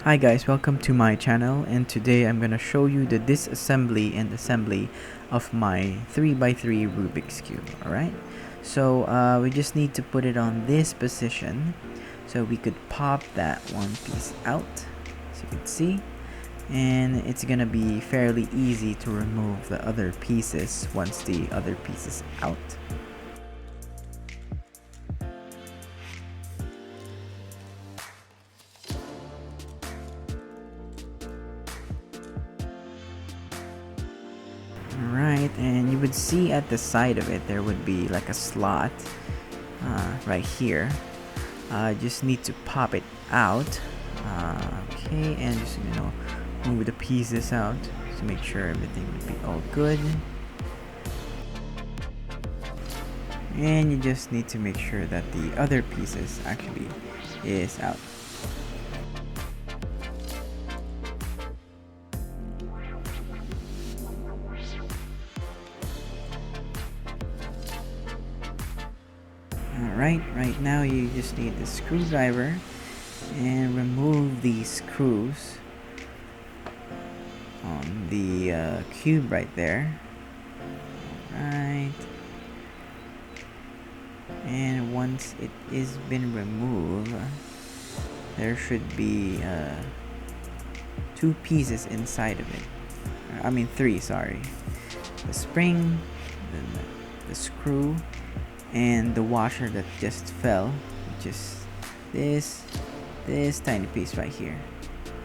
Hi guys, welcome to my channel, and today I'm gonna show you the disassembly and assembly of my 3x3 Rubik's Cube. Alright, so we just need to put it on this position so we could pop that one piece out, as you can see, and it's gonna be fairly easy to remove the other pieces once the other piece is out. Alright, and you would see at the side of it there would be like a slot right here. Just need to pop it out. Okay, and just move the pieces out to make sure everything would be all good. And you just need to make sure that the other pieces actually is out. Alright, right now you just need the screwdriver and remove these screws on the cube right there. Alright, and once it is been removed, there should be two pieces inside of it. I mean three, sorry. The spring, the screw, and the washer that just fell, which is this tiny piece right here.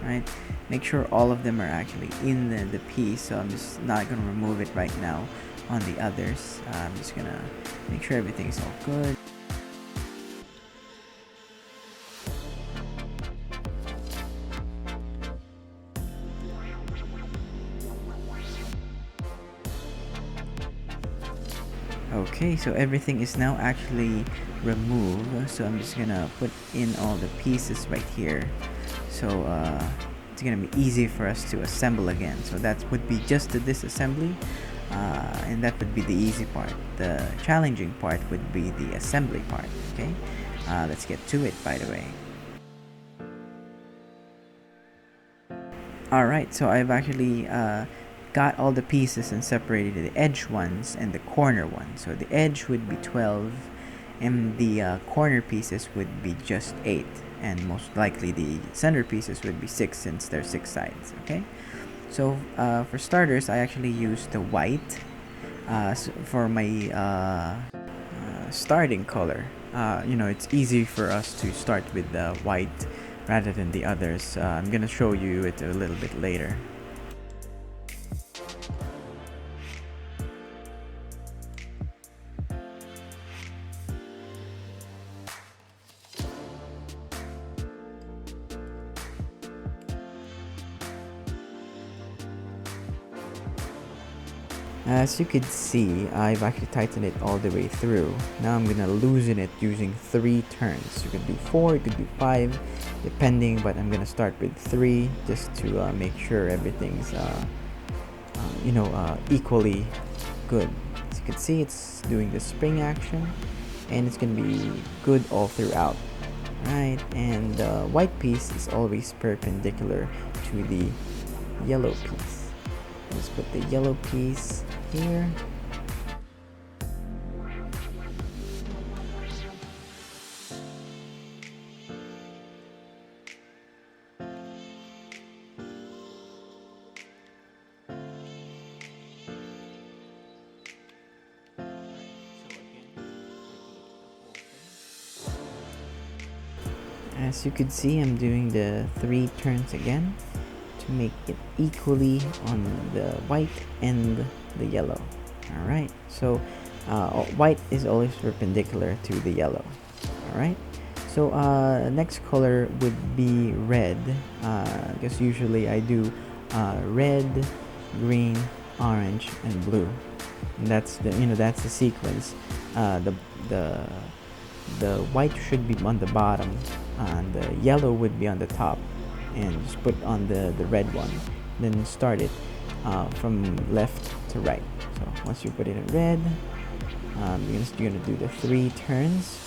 Right, make sure all of them are actually in the piece, so I'm just not gonna remove it right now on the others. I'm just gonna make sure everything's all good. Okay, so everything is now actually removed, so I'm just gonna put in all the pieces right here, so it's gonna be easy for us to assemble again. So that would be just the disassembly, and that would be the easy part. The challenging part would be the assembly part. Okay, let's get to it, by the way. Alright, so I've actually got all the pieces and separated the edge ones and the corner ones. So the edge would be 12 and the corner pieces would be just 8, and most likely the center pieces would be 6 since there's 6 sides. Okay, so for starters, I actually used the white for my starting color. It's easy for us to start with the white rather than the others. I'm gonna show you it a little bit later. As you could see, I've actually tightened it all the way through. Now I'm gonna loosen it using 3 turns. You could do 4, you could do 5, depending, but I'm gonna start with 3 just to make sure everything's equally good. As you can see, it's doing the spring action, and it's gonna be good all throughout. Right, and the white piece is always perpendicular to the yellow piece. Let's put the yellow piece here. As you could see, I'm doing the 3 turns again to make it equally on the white and the yellow. Alright, so white is always perpendicular to the yellow. Alright, so next color would be red, because usually I do red, green, orange, and blue. And that's the sequence. The white should be on the bottom, and the yellow would be on the top, and just put on the red one, then start it from left to right. So once you put it in red, you're gonna do the 3 turns.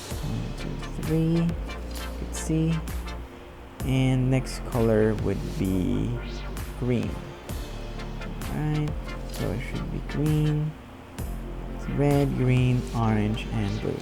1, 2, 3. You can see And next color would be green. Alright, so it should be green. It's red, green, orange, and blue.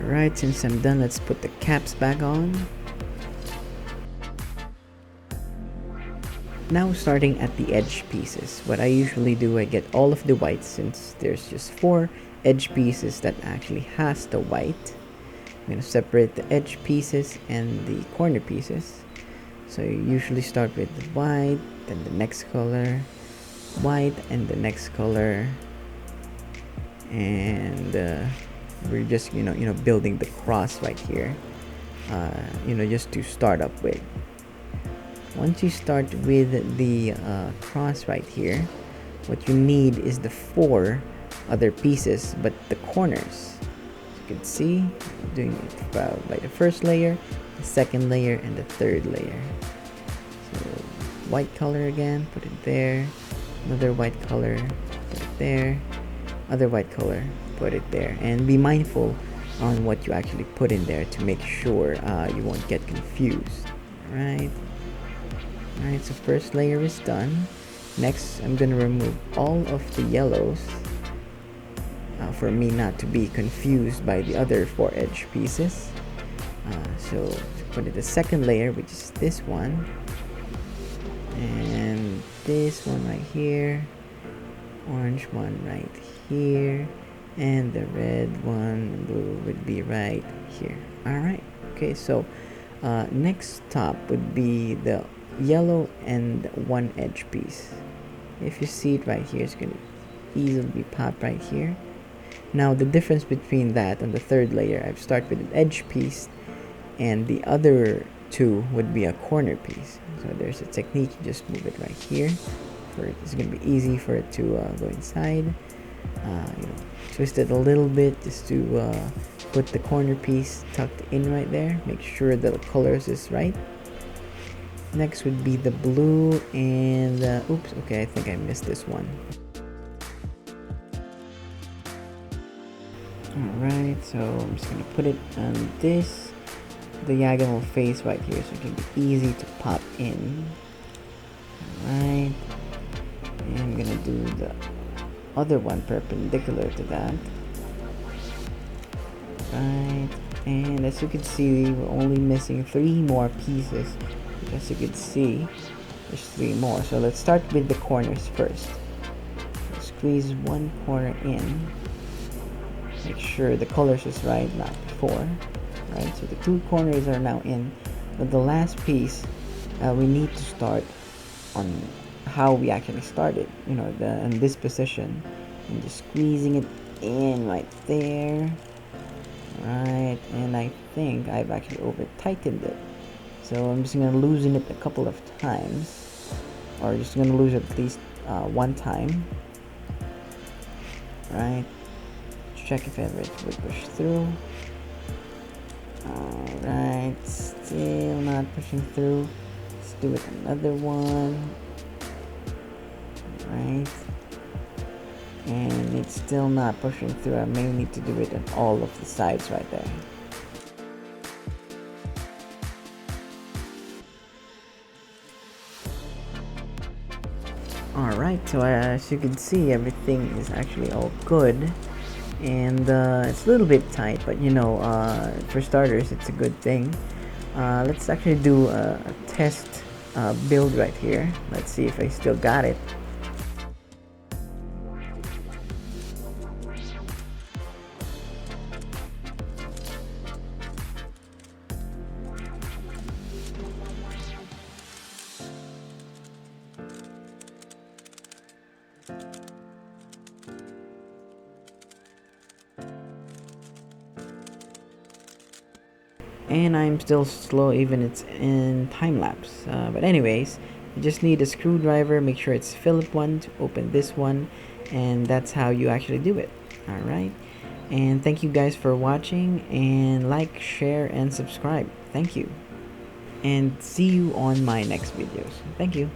Alright, since I'm done, let's put the caps back on. Now starting at the edge pieces, what I usually do, I get all of the white since there's just 4 edge pieces that actually has the white. I'm going to separate the edge pieces and the corner pieces. So you usually start with the white, then the next color, white, and the next color. And we're just building the cross right here, just to start up with. Once you start with the cross right here, what you need is the 4 other pieces, but the corners. As you can see, I'm doing it by the first layer, the second layer, and the third layer. So white color again, put it there, another white color, put it there, other white color, put it there, and be mindful on what you actually put in there to make sure you won't get confused. Alright, so first layer is done. Next, I'm gonna remove all of the yellows for me not to be confused by the other 4 edge pieces. So put it the second layer, which is this one, and this one right here, orange one right here, and the red one, blue, would be right here. Alright, okay, so next top would be the yellow and 1 edge piece. If you see it right here, it's going to easily be popped right here. Now the difference between that and the third layer, I've started with an edge piece, and the other 2 would be a corner piece. So there's a technique, you just move it right here. It's going to be easy for it to go inside. Twist it a little bit just to put the corner piece tucked in right there. Make sure the colors is right. Next would be the blue and oops, okay, I think I missed this one. Alright, so I'm just gonna put it on this diagonal face right here so it can be easy to pop in. Alright, and I'm gonna do the other one perpendicular to that. Right, and as you can see, we're only missing 3 more pieces. As you can see, there's 3 more. So let's start with the corners first. Squeeze 1 corner in. Make sure the colors is right, not before. Right, so the 2 corners are now in. But the last piece, we need to start on how we actually started. In this position, and just squeezing it in right there. Right, and I think I've actually over tightened it. So I'm just going to loosen it a couple of times, or just going to loosen it at least 1 time. Right, check if it would push through. Alright, still not pushing through. Let's do it another one. Right, and it's still not pushing through. I may need to do it on all of the sides right there. Alright, so as you can see, everything is actually all good, and it's a little bit tight, but you know, for starters, it's a good thing. Let's actually do a test build right here. Let's see if I still got it. And I'm still slow even it's in time-lapse, but anyways, you just need a screwdriver. Make sure it's Philip one to open this one, and that's how you actually do it. All right, and thank you guys for watching, and like, share, and subscribe. Thank you, and see you on my next videos. Thank you.